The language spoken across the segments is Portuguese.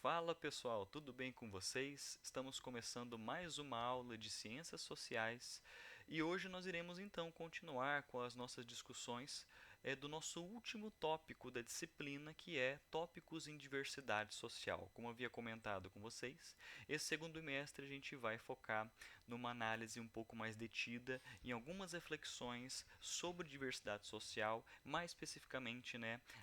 Fala pessoal, tudo bem com vocês? Estamos começando mais uma aula de Ciências Sociais e hoje nós iremos então continuar com as nossas discussões do nosso último tópico da disciplina, que é Tópicos em Diversidade Social. Como eu havia comentado com vocês, esse segundo bimestre a gente vai focar numa análise um pouco mais detida em algumas reflexões sobre diversidade social, mais especificamente,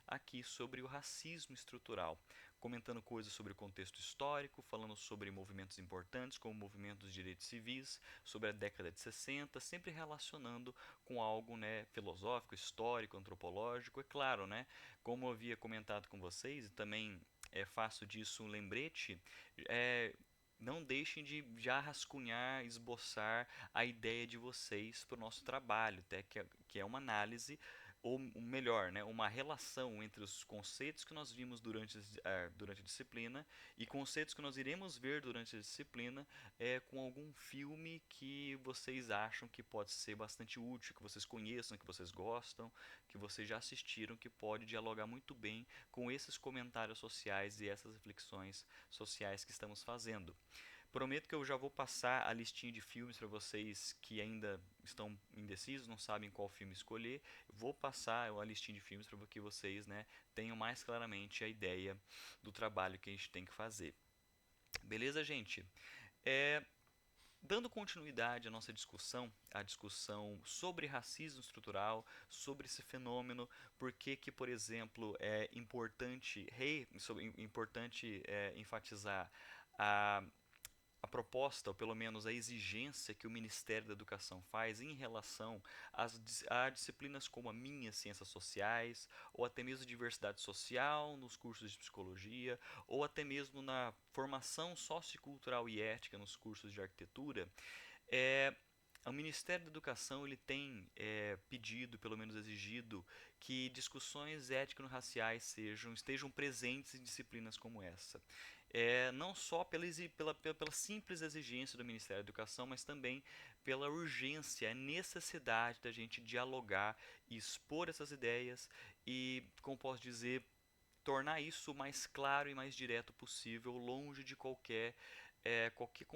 aqui sobre o racismo estrutural, comentando coisas sobre o contexto histórico, falando sobre movimentos importantes como movimentos de direitos civis, sobre a década de 60, sempre relacionando com algo, filosófico, histórico, antropológico. É claro, como eu havia comentado com vocês, e também faço disso um lembrete, é, não deixem de já rascunhar, esboçar a ideia de vocês para o nosso trabalho, até que é uma análise, ou melhor, uma relação entre os conceitos que nós vimos durante a disciplina e conceitos que nós iremos ver durante a disciplina, com algum filme que vocês acham que pode ser bastante útil, que vocês conheçam, que vocês gostam, que vocês já assistiram, que pode dialogar muito bem com esses comentários sociais e essas reflexões sociais que estamos fazendo. Prometo que eu já vou passar a listinha de filmes para vocês que ainda estão indecisos, não sabem qual filme escolher. Vou passar a listinha de filmes para que vocês, tenham mais claramente a ideia do trabalho que a gente tem que fazer. Beleza, gente? É, Dando continuidade à nossa discussão, a discussão sobre racismo estrutural, sobre esse fenômeno, por que, por exemplo, é importante enfatizar a a proposta, ou pelo menos a exigência que o Ministério da Educação faz em relação a disciplinas como a minha, Ciências Sociais, ou até mesmo Diversidade Social nos cursos de Psicologia, ou até mesmo na formação sociocultural e ética nos cursos de Arquitetura. é, o Ministério da Educação ele tem pedido, pelo menos exigido, que discussões étnico-raciais estejam presentes em disciplinas como essa. Não só pela simples exigência do Ministério da Educação, mas também pela urgência, a necessidade da gente dialogar e expor essas ideias e, como posso dizer, tornar isso o mais claro e mais direto possível, longe de qualquer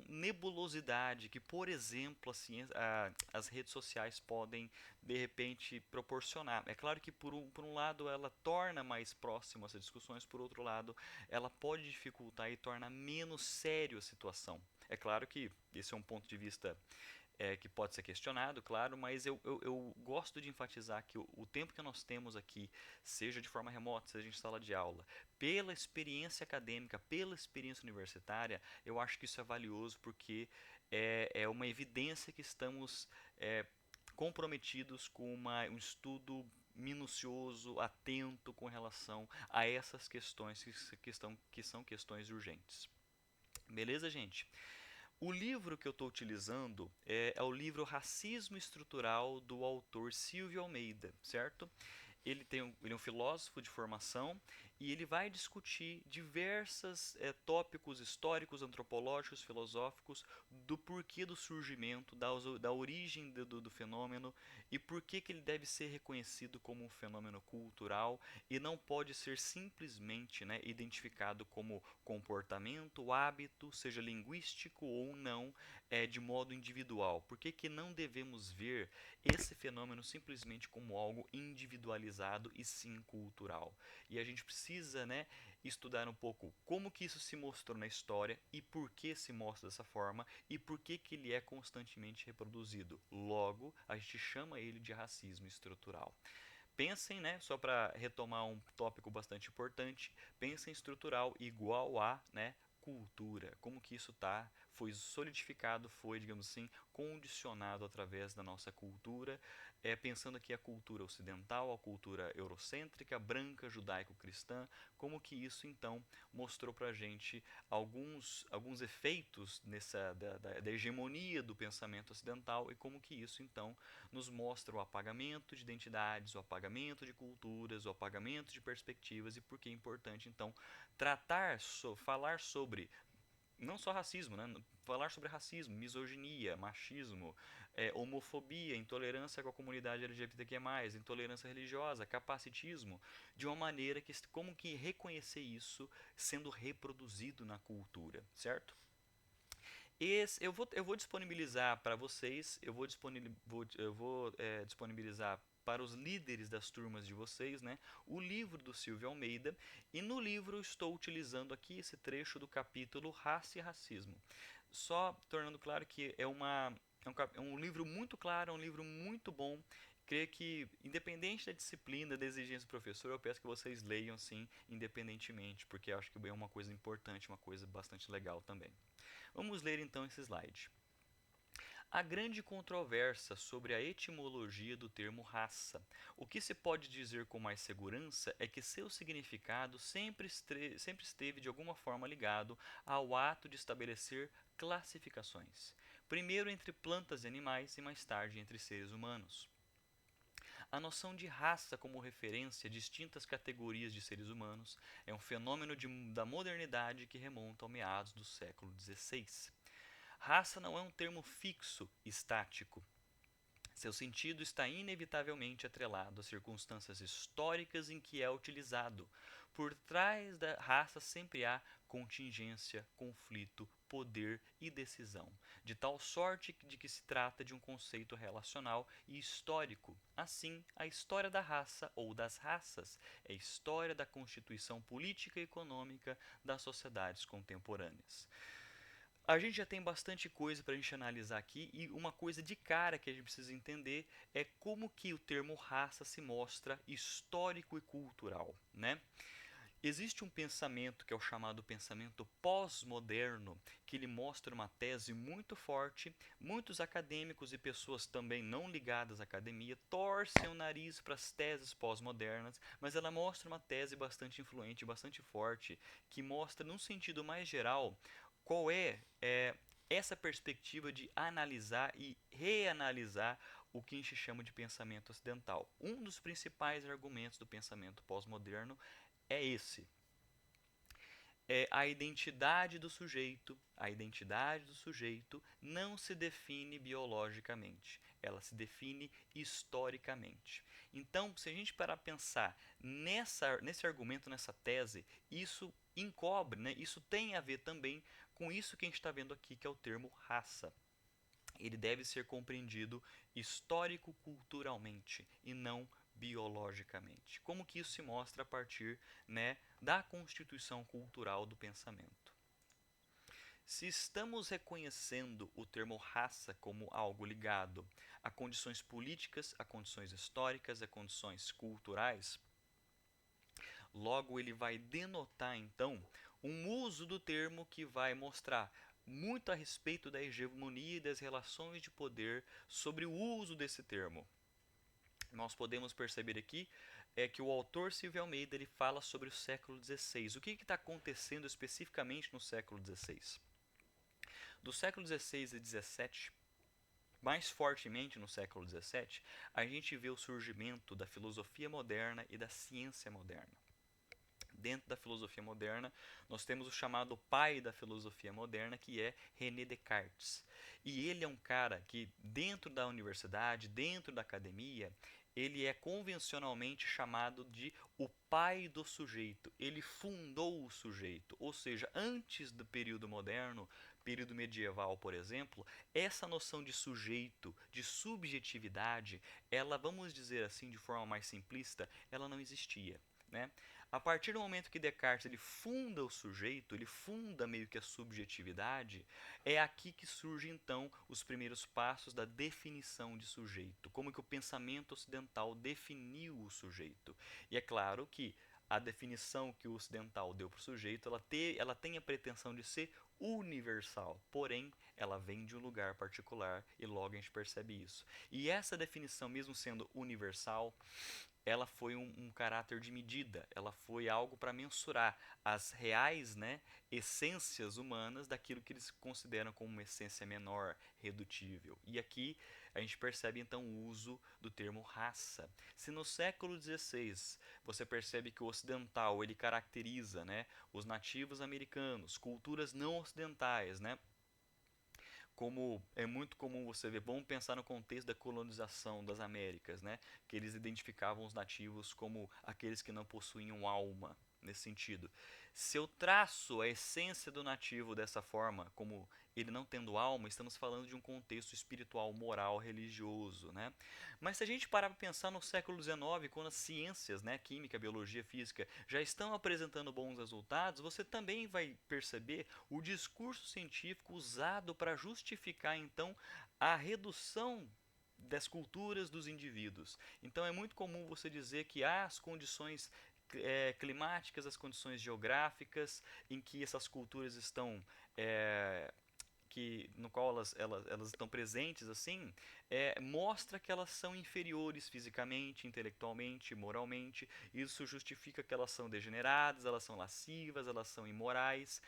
nebulosidade que, por exemplo, as redes sociais podem de repente proporcionar. É claro que por um lado ela torna mais próximo essas discussões, por outro lado ela pode dificultar e tornar menos sério a situação. É claro que esse é um ponto de vista que pode ser questionado, claro, mas eu gosto de enfatizar que o tempo que nós temos aqui, seja de forma remota, seja em sala de aula, pela experiência acadêmica, pela experiência universitária, eu acho que isso é valioso porque é uma evidência que estamos comprometidos com um estudo minucioso, atento com relação a essas questões que são questões urgentes. Beleza, gente? O livro que eu estou utilizando é o livro Racismo Estrutural do autor Silvio Almeida, certo? Ele é um filósofo de formação e ele vai discutir diversos tópicos históricos, antropológicos, filosóficos do porquê do surgimento, da origem do fenômeno e por que ele deve ser reconhecido como um fenômeno cultural e não pode ser simplesmente identificado como comportamento, hábito, seja linguístico ou não, de modo individual. Por que não devemos ver esse fenômeno simplesmente como algo individualizado e sim cultural? E a gente precisa, estudar um pouco como que isso se mostrou na história e por que se mostra dessa forma e por que ele é constantemente reproduzido. Logo, a gente chama ele de racismo estrutural. Pensem, só para retomar um tópico bastante importante, pensem estrutural igual a, cultura. Como que isso foi solidificado, foi, digamos assim, condicionado através da nossa cultura, pensando aqui a cultura ocidental, a cultura eurocêntrica, branca, judaico-cristã, como que isso então mostrou para a gente alguns efeitos da hegemonia do pensamento ocidental e como que isso então nos mostra o apagamento de identidades, o apagamento de culturas, o apagamento de perspectivas e por que é importante então falar sobre não só racismo, né? Falar sobre racismo, misoginia, machismo, homofobia, intolerância com a comunidade LGBTQ+, intolerância religiosa, capacitismo, de uma maneira que como que reconhecer isso sendo reproduzido na cultura, certo? Eu vou disponibilizar para vocês, disponibilizar para os líderes das turmas de vocês, né, o livro do Silvio Almeida, e no livro eu estou utilizando aqui esse trecho do capítulo Raça e Racismo. Só tornando claro que é um livro muito claro, é um livro muito bom. Creio que, independente da disciplina, da exigência do professor, eu peço que vocês leiam sim, independentemente, porque eu acho que é uma coisa importante, uma coisa bastante legal também. Vamos ler então esse slide. Há grande controvérsia sobre a etimologia do termo raça. O que se pode dizer com mais segurança é que seu significado sempre esteve de alguma forma ligado ao ato de estabelecer classificações, primeiro entre plantas e animais e mais tarde entre seres humanos. A noção de raça como referência a distintas categorias de seres humanos é um fenômeno da modernidade que remonta ao meados do século XVI. Raça não é um termo fixo, estático. Seu sentido está inevitavelmente atrelado às circunstâncias históricas em que é utilizado. Por trás da raça sempre há contingência, conflito, poder e decisão, de tal sorte de que se trata de um conceito relacional e histórico. Assim, a história da raça ou das raças é a história da constituição política e econômica das sociedades contemporâneas. A gente já tem bastante coisa para a gente analisar aqui e uma coisa de cara que a gente precisa entender é como que o termo raça se mostra histórico e cultural, né? Existe um pensamento que é o chamado pensamento pós-moderno, que ele mostra uma tese muito forte. Muitos acadêmicos e pessoas também não ligadas à academia torcem o nariz para as teses pós-modernas, mas ela mostra uma tese bastante influente, bastante forte, que mostra, num sentido mais geral, qual é essa perspectiva de analisar e reanalisar o que a gente chama de pensamento ocidental. Um dos principais argumentos do pensamento pós-moderno é esse. A identidade do sujeito não se define biologicamente, ela se define historicamente. Então, se a gente parar a pensar nesse argumento, nessa tese, isso encobre, né, isso tem a ver também com isso que a gente está vendo aqui, que é o termo raça. Ele deve ser compreendido histórico-culturalmente e não biologicamente. Como que isso se mostra a partir, né, da constituição cultural do pensamento? Se estamos reconhecendo o termo raça como algo ligado a condições políticas, a condições históricas, a condições culturais, logo ele vai denotar então um uso do termo que vai mostrar muito a respeito da hegemonia e das relações de poder sobre o uso desse termo. Nós podemos perceber aqui que o autor Silvio Almeida ele fala sobre o século XVI. O que está acontecendo especificamente no século XVI? Do século XVI e XVII, mais fortemente no século XVII, a gente vê o surgimento da filosofia moderna e da ciência moderna. Dentro da filosofia moderna, nós temos o chamado pai da filosofia moderna, que é René Descartes. E ele é um cara que, dentro da universidade, dentro da academia, ele é convencionalmente chamado de o pai do sujeito. Ele fundou o sujeito. Ou seja, antes do período moderno, período medieval, por exemplo, essa noção de sujeito, de subjetividade, ela, vamos dizer assim, de forma mais simplista, ela não existia, né? A partir do momento que Descartes ele funda o sujeito, ele funda meio que a subjetividade, é aqui que surgem então os primeiros passos da definição de sujeito, como que o pensamento ocidental definiu o sujeito. E é claro que a definição que o ocidental deu para o sujeito, ela tem a pretensão de ser universal, porém ela vem de um lugar particular e logo a gente percebe isso. E essa definição, mesmo sendo universal, ela foi um caráter de medida, ela foi algo para mensurar as reais, né, essências humanas daquilo que eles consideram como uma essência menor, redutível. E aqui a gente percebe então o uso do termo raça. Se no século XVI você percebe que o ocidental ele caracteriza, né, os nativos americanos, culturas não ocidentais, né, como é muito comum você ver, vamos pensar no contexto da colonização das Américas, né, que eles identificavam os nativos como aqueles que não possuíam alma, nesse sentido. Se eu traço a essência do nativo dessa forma, como ele não tendo alma, estamos falando de um contexto espiritual, moral, religioso, né? Mas se a gente parar para pensar no século XIX, quando as ciências, né, química, biologia, física, já estão apresentando bons resultados, você também vai perceber o discurso científico usado para justificar então a redução das culturas dos indivíduos. Então é muito comum você dizer que há as condições climáticas, as condições geográficas em que essas culturas estão no qual elas estão presentes assim, mostra que elas são inferiores fisicamente, intelectualmente, moralmente. Isso justifica que elas são degeneradas, elas são lascivas, elas são imorais.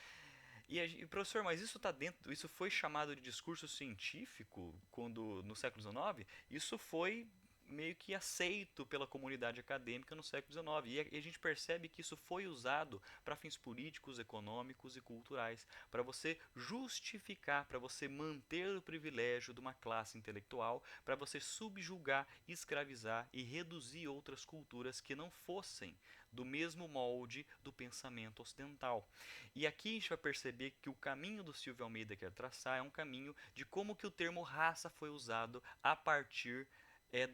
Professor, mas isso tá dentro, isso foi chamado de discurso científico quando no século XIX? Isso foi meio que aceito pela comunidade acadêmica no século XIX. E a gente percebe que isso foi usado para fins políticos, econômicos e culturais, para você justificar, para você manter o privilégio de uma classe intelectual, para você subjugar, escravizar e reduzir outras culturas que não fossem do mesmo molde do pensamento ocidental. E aqui a gente vai perceber que o caminho do Silvio Almeida quer traçar é um caminho de como que o termo raça foi usado a partir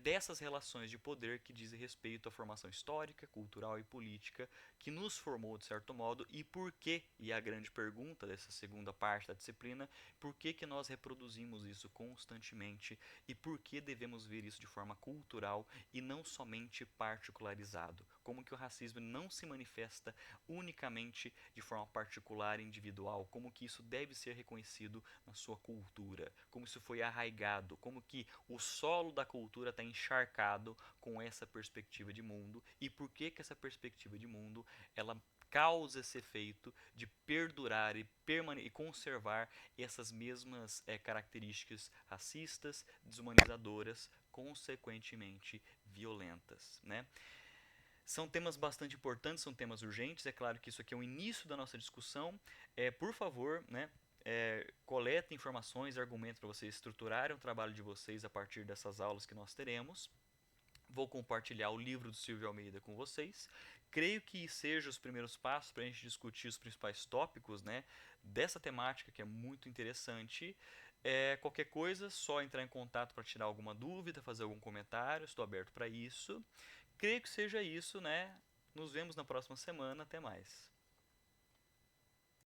dessas relações de poder que dizem respeito à formação histórica, cultural e política que nos formou de certo modo e por que, e a grande pergunta dessa segunda parte da disciplina, por que que nós reproduzimos isso constantemente e por que devemos ver isso de forma cultural e não somente particularizado, como que o racismo não se manifesta unicamente de forma particular e individual, como que isso deve ser reconhecido na sua cultura, como isso foi arraigado, como que o solo da cultura está encharcado com essa perspectiva de mundo e por que que essa perspectiva de mundo ela causa esse efeito de perdurar e conservar essas mesmas características racistas, desumanizadoras, consequentemente violentas, né? São temas bastante importantes, são temas urgentes. É claro que isso aqui é o início da nossa discussão. Por favor, né, coletem informações, argumentos para vocês estruturarem o trabalho de vocês a partir dessas aulas que nós teremos. Vou compartilhar o livro do Silvio Almeida com vocês. Creio que seja os primeiros passos para a gente discutir os principais tópicos, né, dessa temática que é muito interessante. Qualquer coisa, só entrar em contato para tirar alguma dúvida, fazer algum comentário. Estou aberto para isso. Creio que seja isso, né? Nos vemos na próxima semana. Até mais.